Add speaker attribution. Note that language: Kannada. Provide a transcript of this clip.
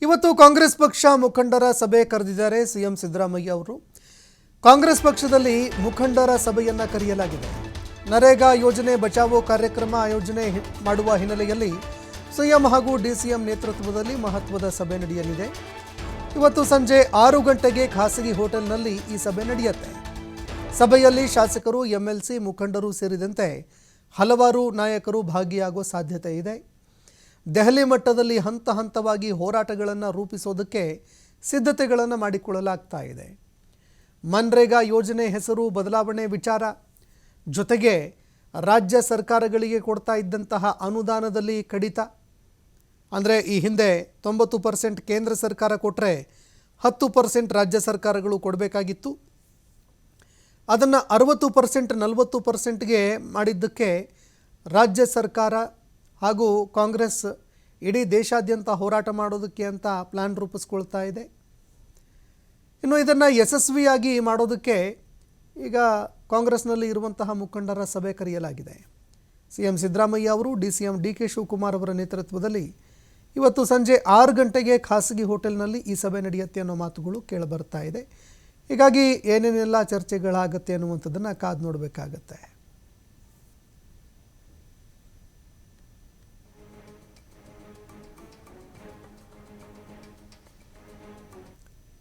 Speaker 1: ಇವತ್ತು ಕಾಂಗ್ರೆಸ್ ಪಕ್ಷ ಮುಖಂಡರ ಸಭೆ ಕರೆದಿದ್ದಾರೆ ಸಿಎಂ ಸಿದ್ದರಾಮಯ್ಯ ಅವರು. ಕಾಂಗ್ರೆಸ್ ಪಕ್ಷದಲ್ಲಿ ಮುಖಂಡರ ಸಭೆಯನ್ನ ಕರೆಯಲಾಗಿದೆ. ನರೇಗಾ ಯೋಜನೆ ಬಚಾವೋ ಕಾರ್ಯಕ್ರಮ ಆಯೋಜನೆ ಮಾಡುವ ಹಿನ್ನೆಲೆಯಲ್ಲಿ ಸಿಎಂ ಹಾಗೂ ಡಿಸಿಎಂ ನೇತೃತ್ವದಲ್ಲಿ ಮಹತ್ವದ ಸಭೆ ನಡೆಯಲಿದೆ. ಇವತ್ತು ಸಂಜೆ 6 ಗಂಟೆಗೆ ಖಾಸಗಿ ಹೋಟೆಲ್ನಲ್ಲಿ ಈ ಸಭೆ ನಡೆಯುತ್ತೆ. ಸಭೆಯಲ್ಲಿ ಶಾಸಕರು, ಎಂಎಲ್ಸಿ ಮುಖಂಡರು ಸೇರಿದಂತೆ ಹಲವಾರು ನಾಯಕರು ಭಾಗಿಯಾಗುವ ಸಾಧ್ಯತೆ ಇದೆ. ದೆಹಲಿ ಮಟ್ಟದಲ್ಲಿ ಹಂತ ಹಂತವಾಗಿ ಹೋರಾಟಗಳನ್ನು ರೂಪಿಸೋದಕ್ಕೆ ಸಿದ್ಧತೆಗಳನ್ನು ಮಾಡಿಕೊಳ್ಳಲಾಗ್ತಾ ಇದೆ. ಮನ್ರೇಗಾ ಯೋಜನೆ ಹೆಸರು ಬದಲಾವಣೆ ವಿಚಾರ ಜೊತೆಗೆ ರಾಜ್ಯ ಸರ್ಕಾರಗಳಿಗೆ ಕೊಡ್ತಾ ಇದ್ದಂತಹ ಅನುದಾನದಲ್ಲಿ ಕಡಿತ, ಅಂದರೆ ಈ ಹಿಂದೆ 90% ಕೇಂದ್ರ ಸರ್ಕಾರ ಕೊಟ್ಟರೆ 10% ರಾಜ್ಯ ಸರ್ಕಾರಗಳು ಕೊಡಬೇಕಾಗಿತ್ತು. ಅದನ್ನು 60% 40%ಗೆ ಮಾಡಿದ್ದಕ್ಕೆ ರಾಜ್ಯ ಸರ್ಕಾರ ಹಾಗೂ ಕಾಂಗ್ರೆಸ್ ಇಡೀ ದೇಶಾದ್ಯಂತ ಹೋರಾಟ ಮಾಡೋದಕ್ಕೆ ಅಂತ ಪ್ಲ್ಯಾನ್ ರೂಪಿಸ್ಕೊಳ್ತಾ ಇದೆ. ಇನ್ನು ಇದನ್ನು ಯಶಸ್ವಿಯಾಗಿ ಮಾಡೋದಕ್ಕೆ ಈಗ ಕಾಂಗ್ರೆಸ್ನಲ್ಲಿ ಇರುವಂತಹ ಮುಖಂಡರ ಸಭೆ ಕರೆಯಲಾಗಿದೆ. ಸಿಎಂ ಸಿದ್ದರಾಮಯ್ಯ ಅವರು ಡಿಸಿಎಂ ಡಿಕೆ ಶಿವಕುಮಾರ್ ಅವರ ನೇತೃತ್ವದಲ್ಲಿ ಇವತ್ತು ಸಂಜೆ 6 ಗಂಟೆಗೆ ಖಾಸಗಿ ಹೋಟೆಲ್ನಲ್ಲಿ ಈ ಸಭೆ ನಡೆಯುತ್ತೆ ಅನ್ನೋ ಮಾತುಗಳು ಕೇಳಿಬರ್ತಾ ಇದೆ. ಹೀಗಾಗಿ ಏನೇನೆಲ್ಲ ಚರ್ಚೆಗಳಾಗುತ್ತೆ ಅನ್ನುವಂಥದ್ದನ್ನು ಕಾದು ನೋಡಬೇಕಾಗತ್ತೆ.